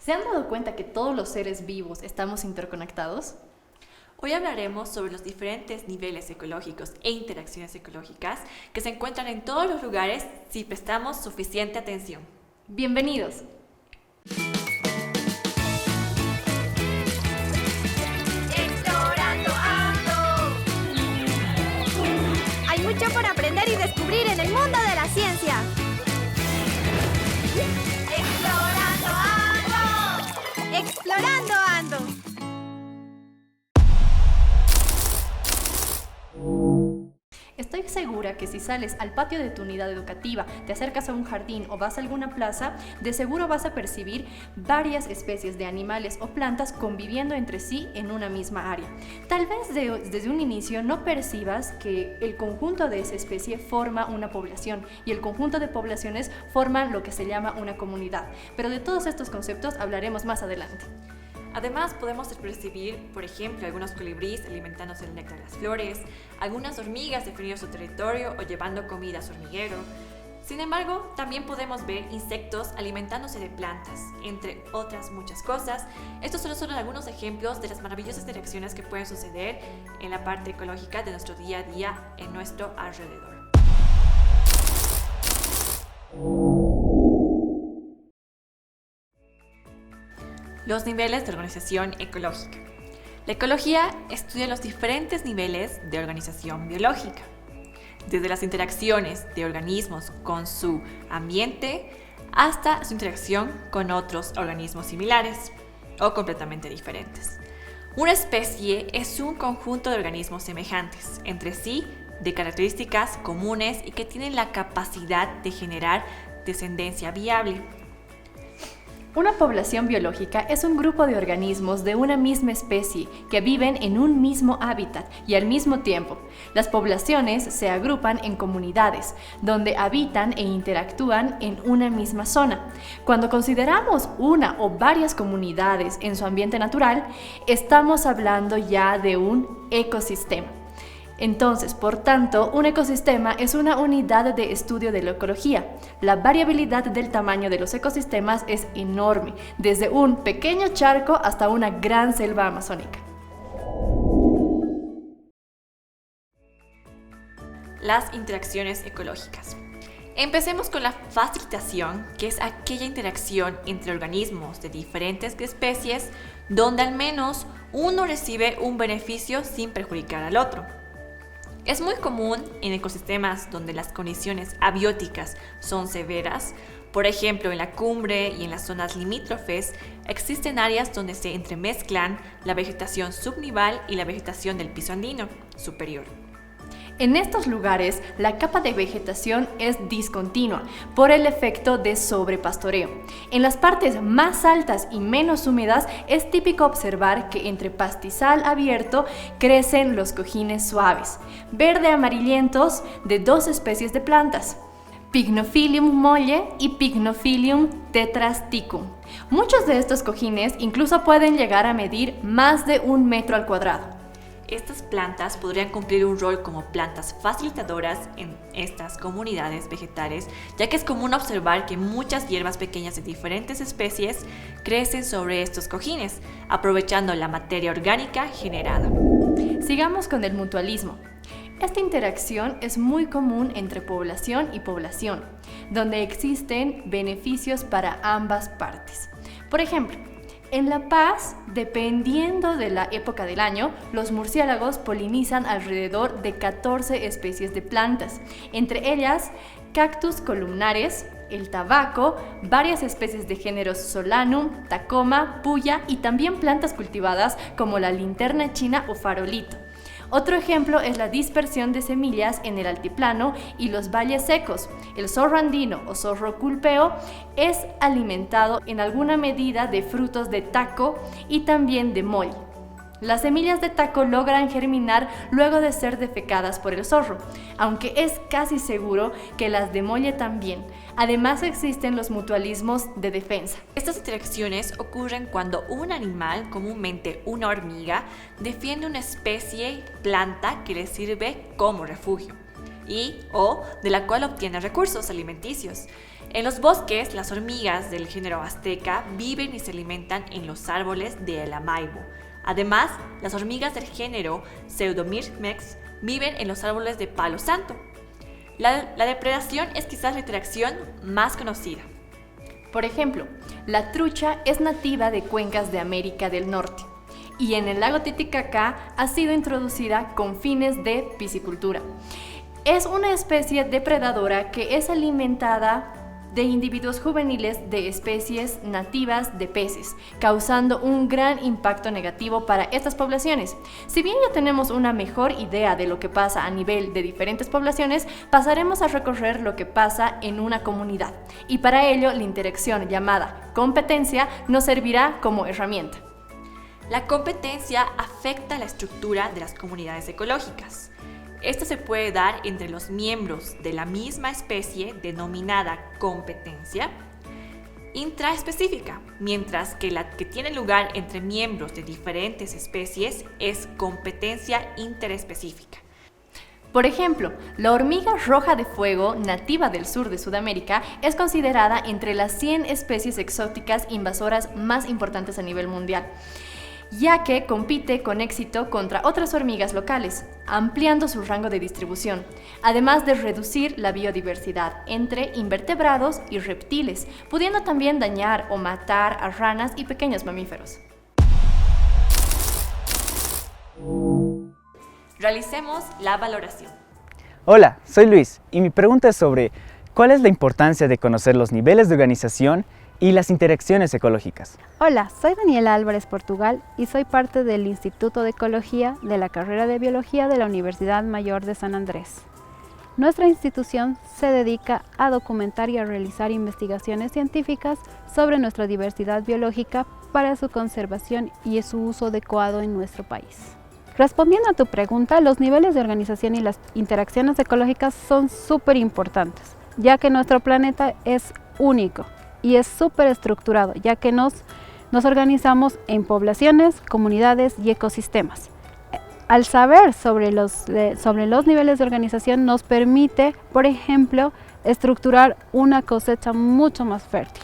¿Se han dado cuenta que todos los seres vivos estamos interconectados? Hoy hablaremos sobre los diferentes niveles ecológicos e interacciones ecológicas que se encuentran en todos los lugares si prestamos suficiente atención. ¡Bienvenidos! Explorando Ando. Hay mucho por aprender y descubrir en el mundo de la ciencia. Explorando Ando. Explorando Ando. Estoy segura que si sales al patio de tu unidad educativa, te acercas a un jardín o vas a alguna plaza, de seguro vas a percibir varias especies de animales o plantas conviviendo entre sí en una misma área. Tal vez desde un inicio no percibas que el conjunto de esa especie forma una población y el conjunto de poblaciones forman lo que se llama una comunidad. Pero de todos estos conceptos hablaremos más adelante. Además, podemos percibir, por ejemplo, algunos colibríes alimentándose del néctar de las flores, algunas hormigas definiendo su territorio o llevando comida a su hormiguero. Sin embargo, también podemos ver insectos alimentándose de plantas, entre otras muchas cosas. Estos solo son algunos ejemplos de las maravillosas interacciones que pueden suceder en la parte ecológica de nuestro día a día en nuestro alrededor. Los niveles de organización ecológica. La ecología estudia los diferentes niveles de organización biológica, desde las interacciones de organismos con su ambiente hasta su interacción con otros organismos similares o completamente diferentes. Una especie es un conjunto de organismos semejantes entre sí, de características comunes y que tienen la capacidad de generar descendencia viable. Una población biológica es un grupo de organismos de una misma especie que viven en un mismo hábitat y al mismo tiempo. Las poblaciones se agrupan en comunidades, donde habitan e interactúan en una misma zona. Cuando consideramos una o varias comunidades en su ambiente natural, estamos hablando ya de un ecosistema. Entonces, por tanto, un ecosistema es una unidad de estudio de la ecología. La variabilidad del tamaño de los ecosistemas es enorme, desde un pequeño charco hasta una gran selva amazónica. Las interacciones ecológicas. Empecemos con la facilitación, que es aquella interacción entre organismos de diferentes especies donde al menos uno recibe un beneficio sin perjudicar al otro. Es muy común en ecosistemas donde las condiciones abióticas son severas. Por ejemplo, en la cumbre y en las zonas limítrofes existen áreas donde se entremezclan la vegetación subnival y la vegetación del piso andino superior. En estos lugares, la capa de vegetación es discontinua por el efecto de sobrepastoreo. En las partes más altas y menos húmedas es típico observar que entre pastizal abierto crecen los cojines suaves, verde amarillentos de dos especies de plantas, Pycnophilium molle y Pycnophilium tetrasticum. Muchos de estos cojines incluso pueden llegar a medir más de 1 metro al cuadrado. Estas plantas podrían cumplir un rol como plantas facilitadoras en estas comunidades vegetales, ya que es común observar que muchas hierbas pequeñas de diferentes especies crecen sobre estos cojines, aprovechando la materia orgánica generada. Sigamos con el mutualismo. Esta interacción es muy común entre población y población, donde existen beneficios para ambas partes. Por ejemplo, en La Paz, dependiendo de la época del año, los murciélagos polinizan alrededor de 14 especies de plantas, entre ellas cactus columnares, el tabaco, varias especies de géneros Solanum, Tacoma, Puya y también plantas cultivadas como la linterna china o farolito. Otro ejemplo es la dispersión de semillas en el altiplano y los valles secos. El zorro andino o zorro culpeo es alimentado en alguna medida de frutos de taco y también de molle. Las semillas de taco logran germinar luego de ser defecadas por el zorro, aunque es casi seguro que las de molle también. Además existen los mutualismos de defensa. Estas interacciones ocurren cuando un animal, comúnmente una hormiga, defiende una especie planta que le sirve como refugio. o de la cual obtiene recursos alimenticios. En los bosques, las hormigas del género azteca viven y se alimentan en los árboles de El Amaibo. Además, las hormigas del género Pseudomyrmex viven en los árboles de Palo Santo. La depredación es quizás la interacción más conocida. Por ejemplo, la trucha es nativa de cuencas de América del Norte y en el lago Titicaca ha sido introducida con fines de piscicultura. Es una especie depredadora que es alimentada de individuos juveniles de especies nativas de peces, causando un gran impacto negativo para estas poblaciones. Si bien ya tenemos una mejor idea de lo que pasa a nivel de diferentes poblaciones, pasaremos a recorrer lo que pasa en una comunidad. Y para ello, la interacción llamada competencia nos servirá como herramienta. La competencia afecta la estructura de las comunidades ecológicas. Esto se puede dar entre los miembros de la misma especie, denominada competencia intraespecífica, mientras que la que tiene lugar entre miembros de diferentes especies es competencia interespecífica. Por ejemplo, la hormiga roja de fuego, nativa del sur de Sudamérica, es considerada entre las 100 especies exóticas invasoras más importantes a nivel mundial, ya que compite con éxito contra otras hormigas locales, ampliando su rango de distribución, además de reducir la biodiversidad entre invertebrados y reptiles, pudiendo también dañar o matar a ranas y pequeños mamíferos. Realicemos la valoración. Hola, soy Luis y mi pregunta es sobre ¿cuál es la importancia de conocer los niveles de organización y las interacciones ecológicas? Hola, soy Daniela Álvarez Portugal y soy parte del Instituto de Ecología de la carrera de Biología de la Universidad Mayor de San Andrés. Nuestra institución se dedica a documentar y a realizar investigaciones científicas sobre nuestra diversidad biológica para su conservación y su uso adecuado en nuestro país. Respondiendo a tu pregunta, los niveles de organización y las interacciones ecológicas son súper importantes, ya que nuestro planeta es único y es súper estructurado, ya que nos organizamos en poblaciones, comunidades y ecosistemas. Al saber sobre los niveles de organización nos permite, por ejemplo, estructurar una cosecha mucho más fértil.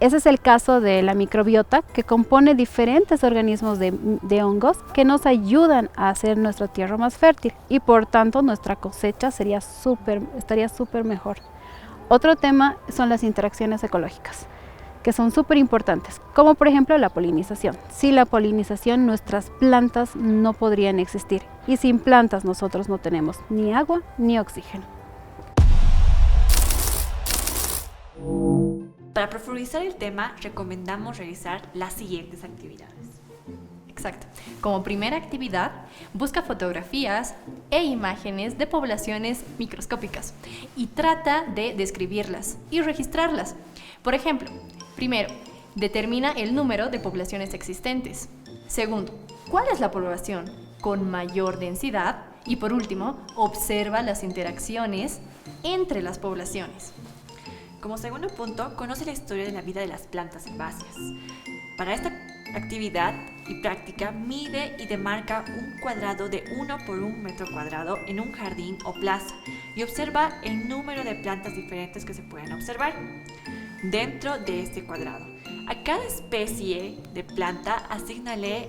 Ese es el caso de la microbiota, que compone diferentes organismos de hongos que nos ayudan a hacer nuestra tierra más fértil y por tanto nuestra cosecha estaría súper mejor. Otro tema son las interacciones ecológicas, que son súper importantes, como por ejemplo la polinización. Sin la polinización nuestras plantas no podrían existir y sin plantas nosotros no tenemos ni agua ni oxígeno. Para profundizar el tema, recomendamos realizar las siguientes actividades. Exacto. Como primera actividad, busca fotografías e imágenes de poblaciones microscópicas y trata de describirlas y registrarlas. Por ejemplo, primero, determina el número de poblaciones existentes. Segundo, ¿cuál es la población con mayor densidad? Y por último, observa las interacciones entre las poblaciones. Como segundo punto, conoce la historia de la vida de las plantas herbáceas. Para esta actividad y práctica, mide y demarca un cuadrado de 1 por 1 metro cuadrado en un jardín o plaza y observa el número de plantas diferentes que se pueden observar dentro de este cuadrado. A cada especie de planta asígnale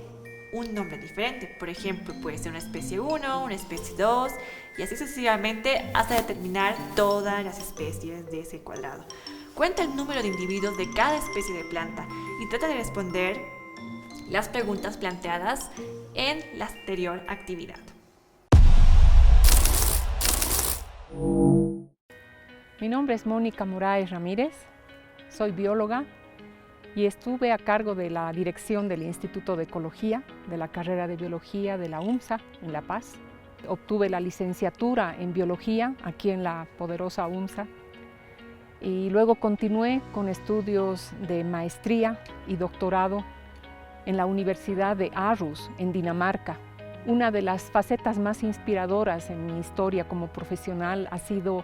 un nombre diferente. Por ejemplo, puede ser una especie 1, una especie 2 y así sucesivamente hasta determinar todas las especies de ese cuadrado. Cuenta el número de individuos de cada especie de planta y trata de responder las preguntas planteadas en la anterior actividad. Mi nombre es Mónica Moraes Ramírez, soy bióloga y estuve a cargo de la dirección del Instituto de Ecología de la carrera de Biología de la UMSA en La Paz. Obtuve la licenciatura en Biología aquí en la poderosa UMSA y luego continué con estudios de maestría y doctorado en la Universidad de Aarhus, en Dinamarca. Una de las facetas más inspiradoras en mi historia como profesional ha sido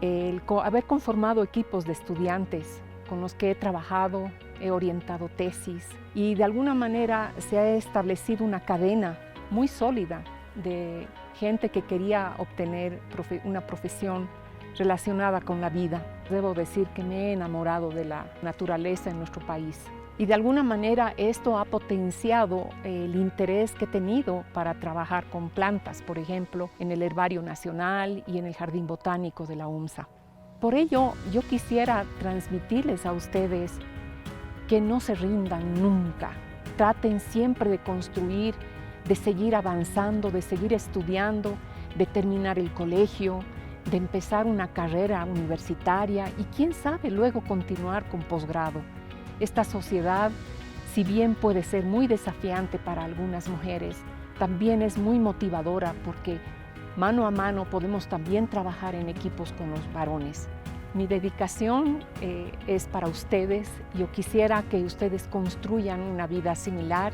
el haber conformado equipos de estudiantes con los que he trabajado, he orientado tesis y de alguna manera se ha establecido una cadena muy sólida de gente que quería obtener una profesión relacionada con la vida. Debo decir que me he enamorado de la naturaleza en nuestro país. Y de alguna manera esto ha potenciado el interés que he tenido para trabajar con plantas, por ejemplo, en el Herbario Nacional y en el Jardín Botánico de la UMSA. Por ello, yo quisiera transmitirles a ustedes que no se rindan nunca. Traten siempre de construir, de seguir avanzando, de seguir estudiando, de terminar el colegio, de empezar una carrera universitaria y quién sabe luego continuar con posgrado. Esta sociedad, si bien puede ser muy desafiante para algunas mujeres, también es muy motivadora porque mano a mano podemos también trabajar en equipos con los varones. Mi dedicación es para ustedes. Yo quisiera que ustedes construyan una vida similar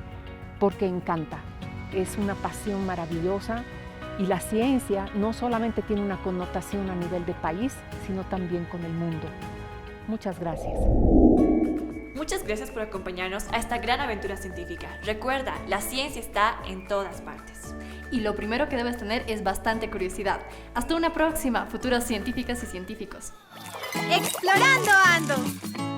porque encanta. Es una pasión maravillosa y la ciencia no solamente tiene una connotación a nivel de país, sino también con el mundo. Muchas gracias. Muchas gracias por acompañarnos a esta gran aventura científica. Recuerda, la ciencia está en todas partes. Y lo primero que debes tener es bastante curiosidad. Hasta una próxima, futuros científicas y científicos. ¡Explorando Ando!